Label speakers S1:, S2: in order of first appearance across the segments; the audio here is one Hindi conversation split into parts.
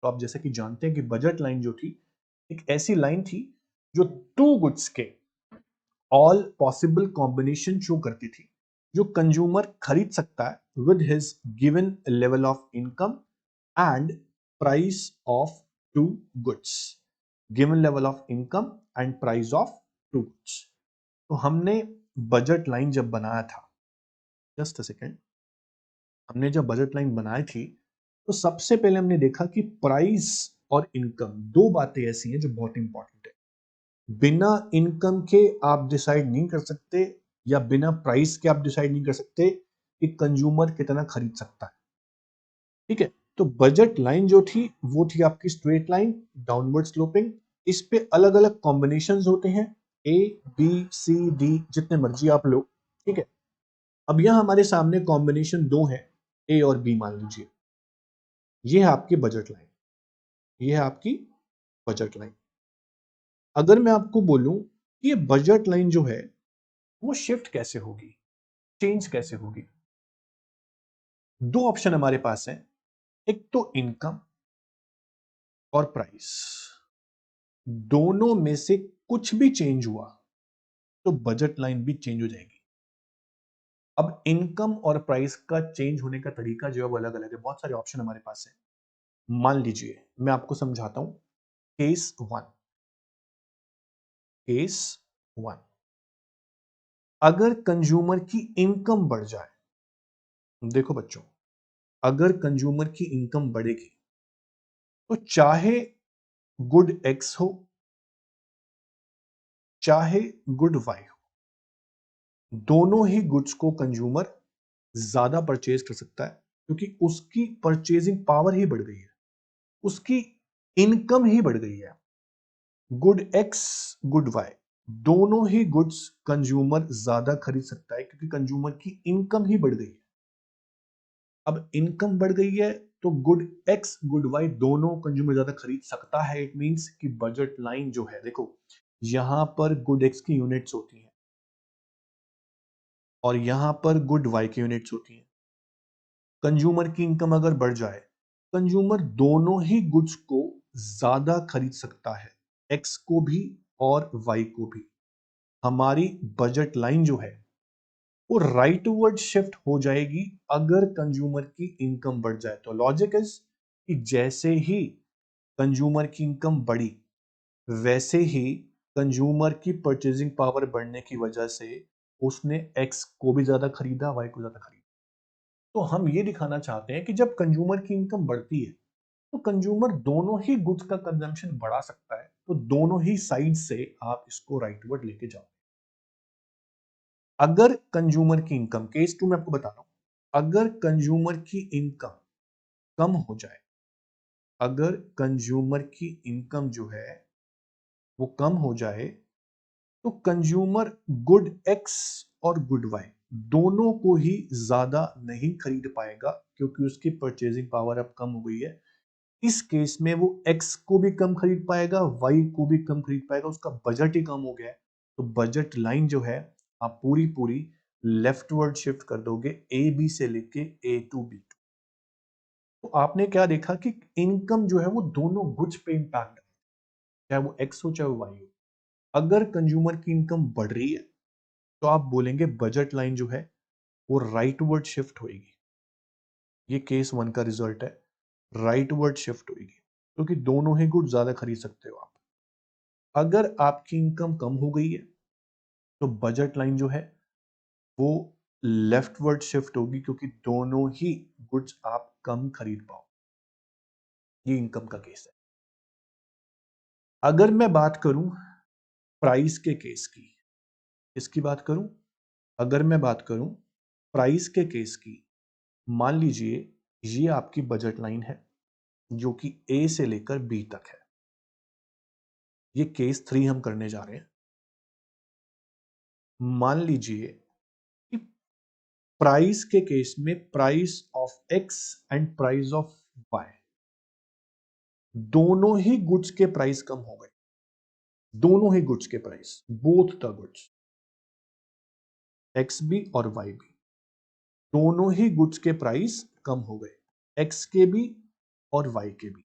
S1: तो आप जैसे कि जानते हैं कि बजट लाइन जो थी एक ऐसी लाइन थी जो टू गुड्स के ऑल पॉसिबल कॉम्बिनेशन शो करती थी जो कंज्यूमर खरीद सकता है with his given level of income and price of two goods. Given level of income and price of two goods. तो हमने बजट लाइन जब बनाया था, जस्ट अ सेकेंड, हमने जब बजट लाइन बनाई थी तो सबसे पहले हमने देखा कि प्राइस और इनकम दो बातें ऐसी हैं जो बहुत इंपॉर्टेंट है। बिना इनकम के आप डिसाइड नहीं कर सकते या बिना प्राइस के आप डिसाइड नहीं कर सकते कि कंज्यूमर कितना खरीद सकता है। ठीक है, तो बजट लाइन जो थी वो थी आपकी स्ट्रेट लाइन, डाउनवर्ड स्लोपिंग। इस पे अलग अलग कॉम्बिनेशंस होते हैं, ए बी सी डी, जितने मर्जी आप लो। ठीक है, अब यहां हमारे सामने कॉम्बिनेशन दो है, ए और बी मान लीजिए। ये है आपकी बजट लाइन, ये है आपकी बजट लाइन। अगर मैं आपको बोलूं कि ये बजट लाइन जो है वो शिफ्ट कैसे होगी, चेंज कैसे होगी, दो ऑप्शन हमारे पास है। एक तो इनकम और प्राइस, दोनों में से कुछ भी चेंज हुआ तो बजट लाइन भी चेंज हो जाएगी। अब इनकम और प्राइस का चेंज होने का तरीका जो है वो अलग अलग है, बहुत सारे ऑप्शन हमारे पास है। मान लीजिए मैं आपको समझाता हूं। केस वन, केस वन, अगर कंज्यूमर की इनकम बढ़ जाए, देखो बच्चों, अगर कंज्यूमर की इनकम बढ़ेगी तो चाहे गुड एक्स हो चाहे गुड वाई हो, दोनों ही गुड्स को कंज्यूमर ज्यादा परचेज कर सकता है क्योंकि उसकी परचेजिंग पावर ही बढ़ गई है, उसकी इनकम ही बढ़ गई है। गुड एक्स गुड वाई, दोनों ही गुड्स कंज्यूमर ज्यादा खरीद सकता है क्योंकि कंज्यूमर की इनकम ही बढ़ गई है। अब इनकम बढ़ गई है तो गुड एक्स गुड वाई दोनों कंज्यूमर ज्यादा खरीद सकता है। इट मींस कि बजट लाइन जो है, देखो यहां पर गुड एक्स की यूनिट्स होती हैं और यहां पर गुड वाई की यूनिट्स होती हैं। कंज्यूमर की इनकम अगर बढ़ जाए, कंज्यूमर दोनों ही गुड्स को ज्यादा खरीद सकता है, एक्स को भी और वाई को भी। हमारी बजट लाइन जो है वो राइटवर्ड शिफ्ट हो जाएगी अगर कंज्यूमर की इनकम बढ़ जाए। तो लॉजिक इज कि जैसे ही कंज्यूमर की इनकम बढ़ी वैसे ही कंज्यूमर की परचेजिंग पावर बढ़ने की वजह से उसने एक्स को भी ज्यादा खरीदा, वाई को ज्यादा खरीदा। तो हम ये दिखाना चाहते हैं कि जब कंज्यूमर की इनकम बढ़ती है तो कंज्यूमर दोनों ही गुड्स का कंजम्पशन बढ़ा सकता है। तो दोनों ही साइड से आप इसको राइटवर्ड लेके जाओ। अगर कंज्यूमर की इनकम, केस टू में आपको बता रहा हूं, अगर कंज्यूमर की इनकम कम हो जाए, अगर कंज्यूमर की इनकम जो है वो कम हो जाए तो कंज्यूमर गुड एक्स और गुड वाई दोनों को ही ज्यादा नहीं खरीद पाएगा क्योंकि उसकी परचेजिंग पावर अब कम हो गई है। इस केस में वो एक्स को भी कम खरीद पाएगा, वाई को भी कम खरीद पाएगा, उसका बजट ही कम हो गया है। तो बजट लाइन जो है आप पूरी पूरी लेफ्टवर्ड शिफ्ट कर दोगे, ए बी से लेके ए टू बी। तो आपने क्या देखा कि इनकम जो है वो दोनों गुड्स पे इंपैक्ट है, चाहे वो एक्स हो चाहे वो वाई हो। अगर कंज्यूमर की इनकम बढ़ रही है तो आप बोलेंगे बजट लाइन जो है वो राइटवर्ड शिफ्ट होगी। ये केस वन का रिजल्ट है, राइटवर्ड शिफ्ट होगी क्योंकि दोनों ही गुड ज्यादा खरीद सकते हो आप। अगर आपकी इनकम कम हो गई है तो बजट लाइन जो है वो लेफ्टवर्ड शिफ्ट होगी क्योंकि दोनों ही गुड्स आप कम खरीद पाओ। ये इनकम का केस है। अगर मैं बात करूं प्राइस के केस की, इसकी बात करूं, अगर मैं बात करूं प्राइस के केस की, मान लीजिए ये आपकी बजट लाइन है जो कि ए से लेकर बी तक है। ये केस थ्री हम करने जा रहे हैं। मान लीजिए कि प्राइस के केस में price of x and price of y दोनों ही गुड्स के प्राइस कम हो गए। दोनों ही गुड्स के price, both the goods, x भी और वाई भी, दोनों ही गुड्स के प्राइस कम हो गए, एक्स के भी और वाई के भी।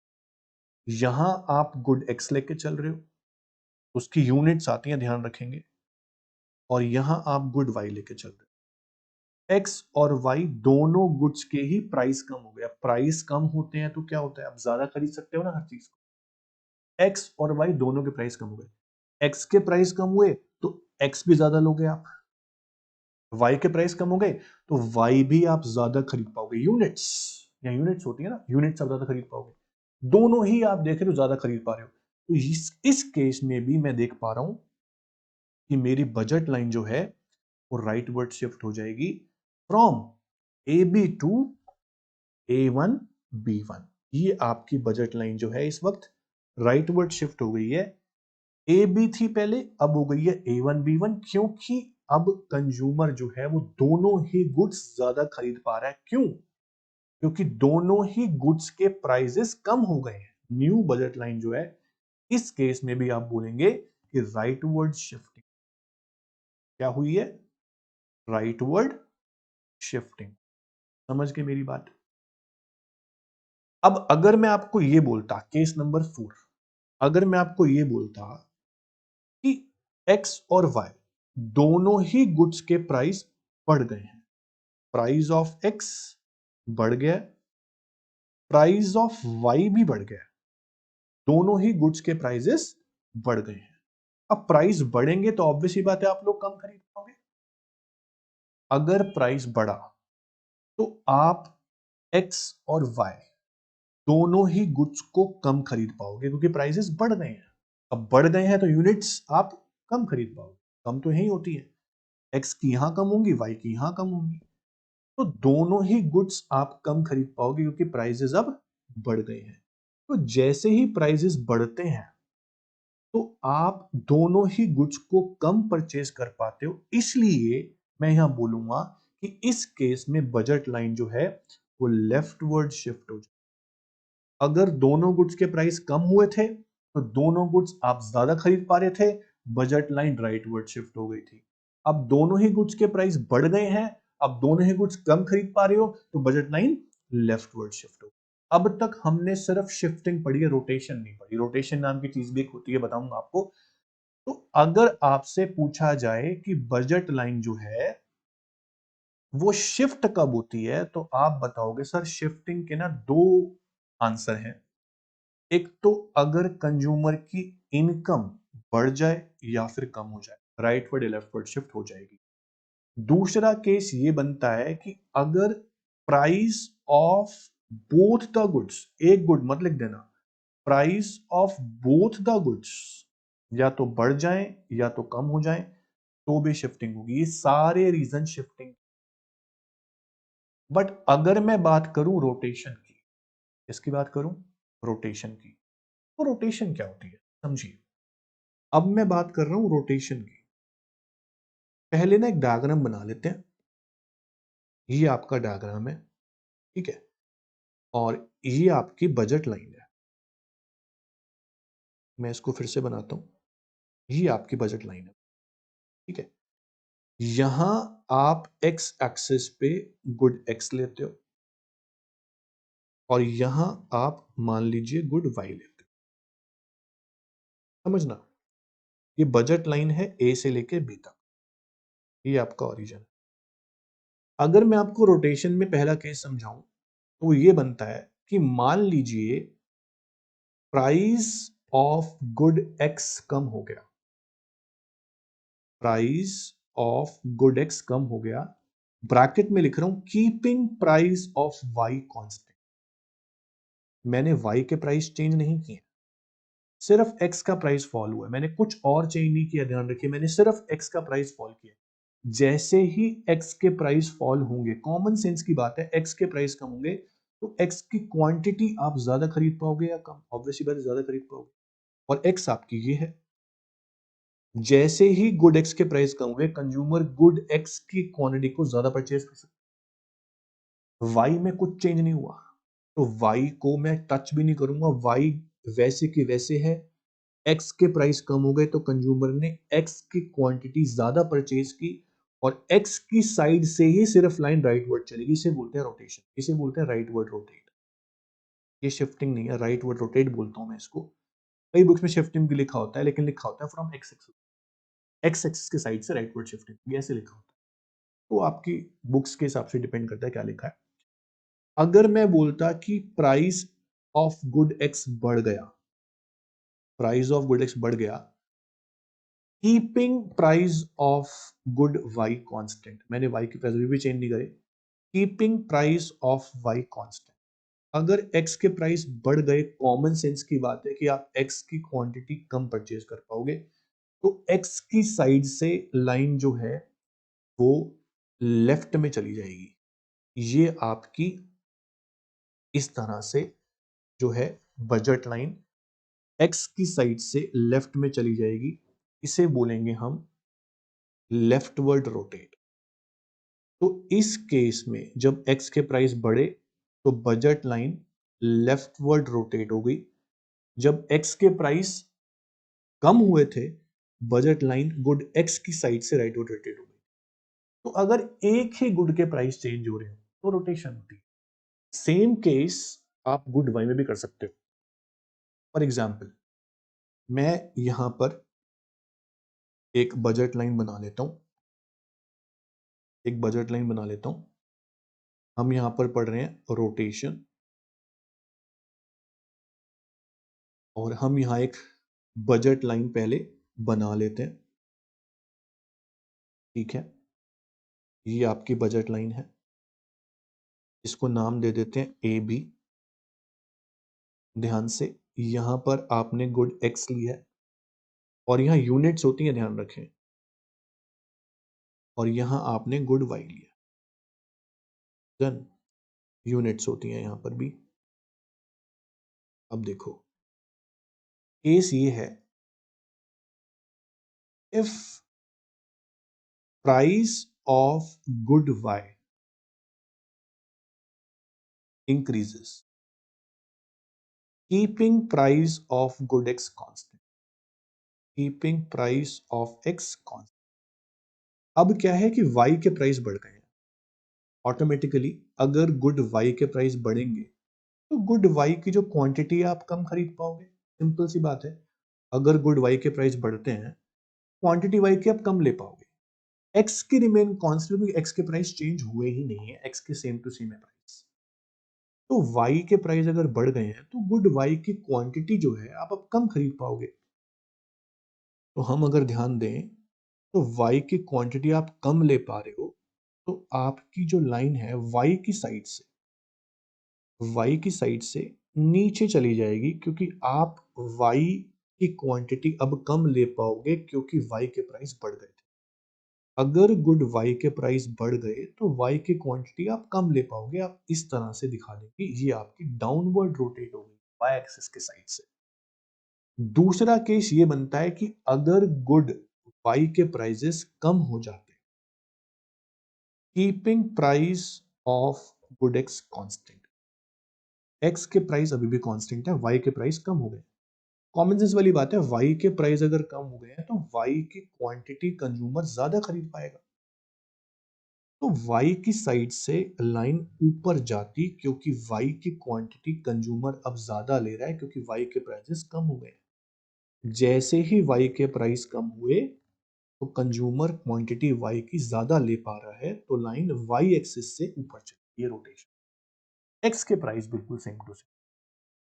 S1: यहां आप गुड एक्स लेके चल रहे हो, उसकी यूनिट्स आती हैं, ध्यान रखेंगे, और यहां आप गुड वाई लेके चल रहे हो। एक्स और वाई दोनों गुड्स के ही प्राइस कम हो गया। प्राइस कम होते हैं तो क्या होता है, आप ज्यादा खरीद सकते हो ना हर चीज को। एक्स और वाई दोनों के प्राइस कम हो गए, एक्स के प्राइस कम हुए तो एक्स भी ज्यादा लोगे आप, वाई के प्राइस कम हो गए तो वाई भी आप ज्यादा खरीद पाओगे। यूनिट्स, या यूनिट्स होती है ना, यूनिट्स आप ज्यादा खरीद पाओगे। दोनों ही आप देख रहे हो ज्यादा खरीद पा रहे हो। तो इस केस में भी मैं देख पा रहा हूं कि मेरी बजट लाइन जो है वो राइट वर्ड शिफ्ट हो जाएगी from A B to A1 B1। ये आपकी बजट लाइन जो है इस वक्त राइट वर्ड शिफ्ट हो गई है। ए बी थी पहले, अब हो गई है A1 B1, क्योंकि अब कंज्यूमर जो है वो दोनों ही गुड्स ज्यादा खरीद पा रहा है। क्यों? क्योंकि दोनों ही गुड्स के प्राइसेस कम हो गए हैं। न्यू बजट लाइन जो है इस केस में भी आप बोलेंगे कि राइट वर्ड शिफ्टिंग क्या हुई है, राइट वर्ड शिफ्टिंग। समझ के मेरी बात? अब अगर मैं आपको ये बोलता, केस नंबर 4, अगर मैं आपको ये बोलता कि एक्स और वाई दोनों ही गुड्स के प्राइस बढ़ गए हैं, प्राइस ऑफ एक्स बढ़ गया, प्राइस ऑफ वाई भी बढ़ गया, दोनों ही गुड्स के प्राइसेस बढ़ गए हैं। अब प्राइस बढ़ेंगे तो ऑब्वियस ही बात है आप लोग कम खरीद पाओगे। अगर प्राइस बढ़ा तो आप एक्स और वाई दोनों ही गुड्स को कम खरीद पाओगे, क्योंकि प्राइसेस बढ़ गए हैं। अब बढ़ गए हैं तो यूनिट्स आप कम खरीद पाओगे, कम तो यही होती है, एक्स की यहां कम होंगी, वाई की यहां कम होंगी, तो दोनों ही गुड्स आप कम खरीद पाओगे क्योंकि प्राइसेस अब बढ़ गए हैं। तो जैसे ही प्राइसेस बढ़ते हैं तो आप दोनों ही गुड्स को कम परचेज कर पाते हो। इसलिए मैं यहां बोलूंगा कि इस केस में बजट लाइन जो है वो लेफ्टवर्ड शिफ्ट हो जाए। अगर दोनों गुड्स के प्राइस कम हुए थे तो दोनों गुड्स आप ज्यादा खरीद पा रहे थे, बजट लाइन राइटवर्ड शिफ्ट हो गई थी। अब दोनों ही गुड्स के प्राइस बढ़ गए हैं, अब दोनों ही गुड्स कम खरीद पा रहे हो तो बजट लाइन लेफ्टवर्ड शिफ्ट हो। अब तक हमने सिर्फ शिफ्टिंग पढ़ी है, रोटेशन नहीं पढ़ी। रोटेशन नाम की चीज भी एक होती है, बताऊंगा आपको। तो अगर आपसे पूछा जाए कि बजट लाइन जो है वो शिफ्ट कब होती है, तो आप बताओगे सर शिफ्टिंग के ना दो आंसर हैं। एक तो अगर कंज्यूमर की इनकम बढ़ जाए या फिर कम हो जाए, राइट वर्ड या लेफ्ट वर्ड शिफ्ट हो जाएगी। दूसरा केस ये बनता है कि अगर price of both the goods, एक गुड मत लिख देना, price of both the goods या तो बढ़ जाए या तो कम हो जाए तो भी शिफ्टिंग होगी। ये सारे रीजन शिफ्टिंग। बट अगर मैं बात करूं रोटेशन की, इसकी बात करूं रोटेशन की, तो रोटेशन क्या होती है समझिए। अब मैं बात कर रहा हूं रोटेशन की। पहले ना एक डायग्राम बना लेते हैं। ये आपका डायग्राम है, ठीक है, और ये आपकी बजट लाइन है। मैं इसको फिर से बनाता हूं। ये आपकी बजट लाइन है, ठीक है। यहां आप एक्स एक्सिस पे गुड एक्स लेते हो और यहां आप मान लीजिए गुड वाई लेते हो। समझना, ये बजट लाइन है ए से लेके बी तक, ये आपका ओरिजिन है। अगर मैं आपको रोटेशन में पहला केस समझाऊं तो ये बनता है कि मान लीजिए प्राइस ऑफ गुड एक्स कम हो गया, प्राइस ऑफ गुड एक्स कम हो गया, ब्रैकेट में लिख रहा हूं keeping price of y constant. मैंने वाई के प्राइस चेंज नहीं किए, सिर्फ एक्स का प्राइस फॉल हुआ है, मैंने कुछ और चेंज नहीं किया, ध्यान रखिए, मैंने सिर्फ एक्स का प्राइस फॉल किया। जैसे ही एक्स के प्राइस फॉल होंगे, कॉमन सेंस की बात है, एक्स के प्राइस कम होंगे तो एक्स की क्वांटिटी आप ज्यादा खरीद पाओगे या कम, ऑब्वियसली बात है ज्यादा खरीद पाओगे, और एक्स आपकी ये है। जैसे ही गुड एक्स के प्राइस कम हुए, कंज्यूमर गुड एक्स की क्वांटिटी को ज्यादा परचेज कर सकता है। वाई में कुछ चेंज नहीं हुआ तो वाई को मैं टच भी नहीं करूंगा, वाई वैसे की वैसे है। एक्स के प्राइस कम हो गए तो कंज्यूमर ने एक्स की क्वांटिटी ज्यादा परचेज की और एक्स की साइड से ही सिर्फ लाइन राइट वर्ड चलेगी। इसे बोलते हैं रोटेशन, इसे बोलते हैं राइट वर्ड रोटेट। ये शिफ्टिंग नहीं है, राइट वर्ड रोटेट बोलता हूँ मैं इसको। कई बुक्स में शिफ्टिंग भी लिखा होता है, लेकिन लिखा होता है from x axis, x axis के साइड से राइट वर्ड शिफ्टिंग, ये ऐसे लिखा होता है। तो आपकी बुक्स के हिसाब से डिपेंड करता है क्या लिखा है। अगर मैं बोलता कि प्राइस ऑफ गुड एक्स बढ़ गया, प्राइस ऑफ गुड एक्स बढ़ गया, keeping price of good y constant, मैंने वाई की प्राइस भी चेंज नहीं करे, keeping price of y constant. अगर x के प्राइस बढ़ गए, कॉमन सेंस की बात है कि आप x की क्वांटिटी कम परचेज कर पाओगे, तो x की साइड से लाइन जो है वो लेफ्ट में चली जाएगी। ये आपकी इस तरह से जो है बजट लाइन x की साइड से लेफ्ट में चली जाएगी, इसे बोलेंगे हम लेफ्टवर्ड रोटेट। तो इस केस में जब x के प्राइस बढ़े तो बजट लाइन लेफ्टवर्ड रोटेट हो गई, जब x के प्राइस कम हुए थे बजट लाइन गुड x की साइड से राइट रोटेट हो गई। तो अगर एक ही गुड के प्राइस चेंज हो रहे हैं तो रोटेशन होती है। सेम केस आप गुड वाई में भी कर सकते हो। फॉर एग्जाम्पल, मैं यहां पर एक बजट लाइन बना लेता हूं, एक बजट लाइन बना लेता हूं। हम यहां पर पढ़ रहे हैं रोटेशन, और हम यहां एक बजट लाइन पहले बना लेते हैं। ठीक है, ये आपकी बजट लाइन है, इसको नाम दे देते हैं ए बी। ध्यान से, यहां पर आपने गुड एक्स लिया है और यहां यूनिट्स होती हैं, ध्यान रखें, और यहां आपने गुड वाई लिया, देन यूनिट्स होती हैं यहां पर भी। अब देखो, केस ये है, if price of good y increases, keeping price of good x constant, keeping price of x constant। अब क्या है कि y के प्राइस बढ़ गए हैं, ऑटोमेटिकली अगर गुड y के प्राइस बढ़ेंगे तो गुड y की जो क्वांटिटी है आप कम खरीद पाओगे। सिंपल सी बात है, अगर गुड y के प्राइस बढ़ते हैं, क्वांटिटी y की आप कम ले पाओगे। x की रिमेन कांस्टेंट, क्योंकि x के प्राइस चेंज हुए ही नहीं है, x के सेम टू सेम है प्राइस। तो y के प्राइस अगर बढ़ गए हैं तो गुड y की क्वांटिटी जो है आप अब कम खरीद पाओगे। तो हम अगर ध्यान दें तो y की क्वांटिटी आप कम ले पा रहे हो, तो आपकी जो लाइन है y की साइड से नीचे चली जाएगी, क्योंकि आप y की क्वांटिटी अब कम ले पाओगे क्योंकि y के प्राइस बढ़ गए थे। अगर गुड y के प्राइस बढ़ गए तो y की क्वांटिटी आप कम ले पाओगे। आप इस तरह से दिखा देंगे, ये आपकी डाउनवर्ड रोटेट हो गई y एक्सिस के साइड से। दूसरा केस ये बनता है कि अगर गुड y के प्राइसेस कम हो जाते हैं, keeping price of good x constant, x के प्राइस अभी भी कांस्टेंट है, y के प्राइस कम हो गए। कॉमन सेंस वाली बात है, y के प्राइस अगर कम हो गए हैं तो y की क्वांटिटी कंज्यूमर ज्यादा खरीद पाएगा, तो y की साइड से लाइन ऊपर जाती, क्योंकि y की क्वांटिटी कंज्यूमर अब ज्यादा ले रहा है क्योंकि y के प्राइसेस कम हो गए। जैसे ही y के प्राइस कम हुए तो कंज्यूमर क्वांटिटी y की ज्यादा ले पा रहा है, तो लाइन y एक्सिस से ऊपर चली, ये रोटेशन। x के प्राइस बिल्कुल सेम टू सेम,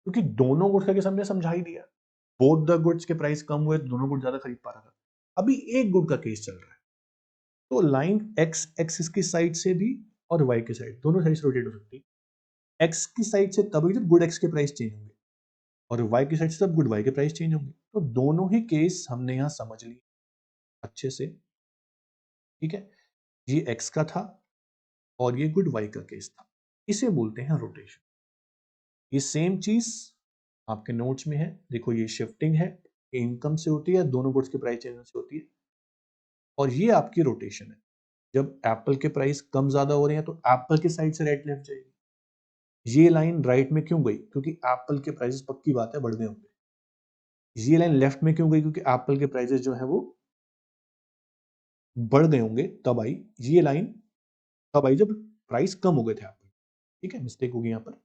S1: क्योंकि दोनों गुड्स का केस हमने समझा ही दिया। बोथ द गुड्स के प्राइस कम हुए तो दोनों गुड्स ज्यादा खरीद पा रहा था। अभी एक गुड का केस चल रहा है, तो लाइन x एक्सिस की साइड से भी और y की साइड, दोनों साइड से रोटेट हो सकती है। x की साइड से तभी जब गुड x के प्राइस चेंज होंगे, और y की साइड से तब गुड y के प्राइस चेंज होंगे। तो दोनों ही केस हमने यहां समझ लिए अच्छे से। ठीक है, ये x का था और ये गुड y का केस था, इसे बोलते हैं रोटेशन। ये सेम चीज आपके नोट्स में है, देखो ये शिफ्टिंग है, इनकम से होती है, दोनों गुड्स के प्राइस चेंज से होती है, और ये आपकी रोटेशन है। जब एप्पल के प्राइस कम ज्यादा हो रहे हैं तो एप्पल की साइड से राइट लेफ्ट जाएगी। ये लाइन राइट में क्यों गई? क्योंकि एप्पल के प्राइसेस पक्की बात है बढ़ गए होंगे। ये लाइन लेफ्ट में क्यों गई? क्योंकि एप्पल के प्राइसेस जो है वो बढ़ गए होंगे तब आई। ये लाइन तब आई जब प्राइस कम हो गए थे एप्पल। ठीक है, मिस्टेक होगी यहाँ पर।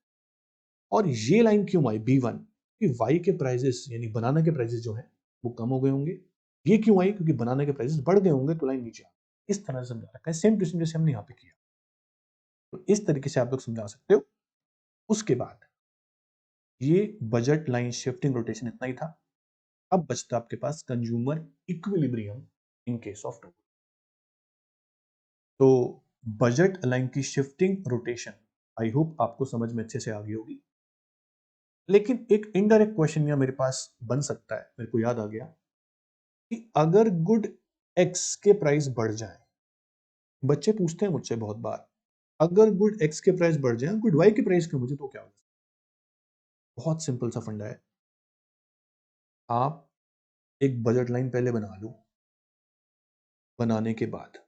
S1: और ये लाइन क्यों आई B1 कि वाई के प्राइसेस यानी बनाना के प्राइसेस जो हैं वो कम हो गए होंगे। ये क्यों आई क्योंकि बनाना के प्राइसेस बढ़ गए होंगे तो लाइन नीचे आ गई। इस तरह से समझा रखा है, सेम टू सेम जैसे हमने यहाँ पे किया। तो इस तरीके से आप लोग समझा सकते हो। उसके बाद ये बजट लाइन शिफ्टिंग रोटेशन इतना ही था। अब बचता आपके पास consumer equilibrium in case of total. तो बजट लाइन की शिफ्टिंग रोटेशन आई होप आपको समझ में अच्छे से आ गई होगी। लेकिन एक इनडायरेक्ट क्वेश्चन यहाँ मेरे पास बन सकता है, मेरे को याद आ गया कि अगर गुड एक्स के प्राइस बढ़ जाए, बच्चे पूछते हैं मुझसे बहुत बार, अगर गुड एक्स के प्राइस बढ़ जाए गुड वाई के प्राइस क्यों मुझे तो क्या होगा? बहुत सिंपल सा फंडा है। आप एक बजट लाइन पहले बना लो। बनाने के बाद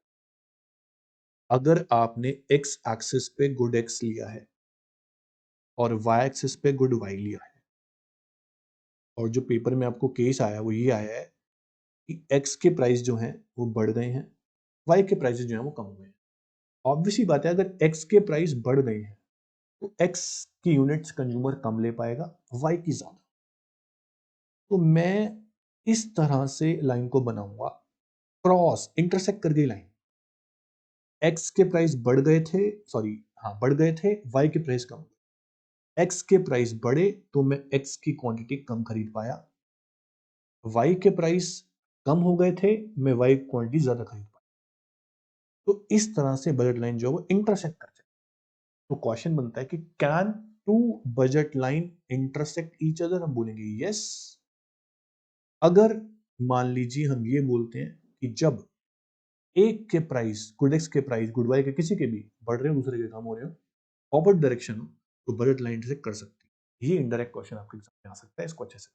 S1: अगर आपने एक्स एक्सिस पे गुड एक्स लिया है और वाई एक्सिस पे गुड वाई लिया है, और जो पेपर में आपको केस आया वो ये आया है कि एक्स के प्राइस जो हैं वो बढ़ गए हैं, वाई के प्राइसेस जो हैं वो कम हुए हैं। ऑब्वियसली बात है, अगर एक्स के प्राइस बढ़ गए हैं तो एक्स की यूनिट्स कंज्यूमर कम ले पाएगा, वाई की ज्यादा। तो मैं इस तरह से लाइन को बनाऊंगा, क्रॉस इंटरसेक्ट कर गई लाइन। एक्स के प्राइस बढ़ गए थे, सॉरी हाँ बढ़ गए थे, वाई के प्राइस कम। एक्स के प्राइस बढ़े तो मैं एक्स की क्वांटिटी कम खरीद पाया, वाई के प्राइस कम हो गए थे, मैं वाई क्वांटिटी ज्यादा खरीद पाया। तो इस तरह से बजट लाइन जो है वो इंटरसेक्ट कर जाए। तो क्वेश्चन बनता है कि can two budget line intersect each other? हम बोलेंगे यस। अगर मान लीजिए हम ये बोलते हैं कि जब एक के प्राइस गुड एक्स के प्राइस गुड वाई के किसी के भी बढ़ रहे हो, दूसरे के कम हो रहे हो, ऑपोजिट डायरेक्शन हो, तो बजट लाइन इंटरसेक्ट कर सकती है। ये इनडायरेक्ट क्वेश्चन आपके एग्जाम में आ सकता है, इसको अच्छे से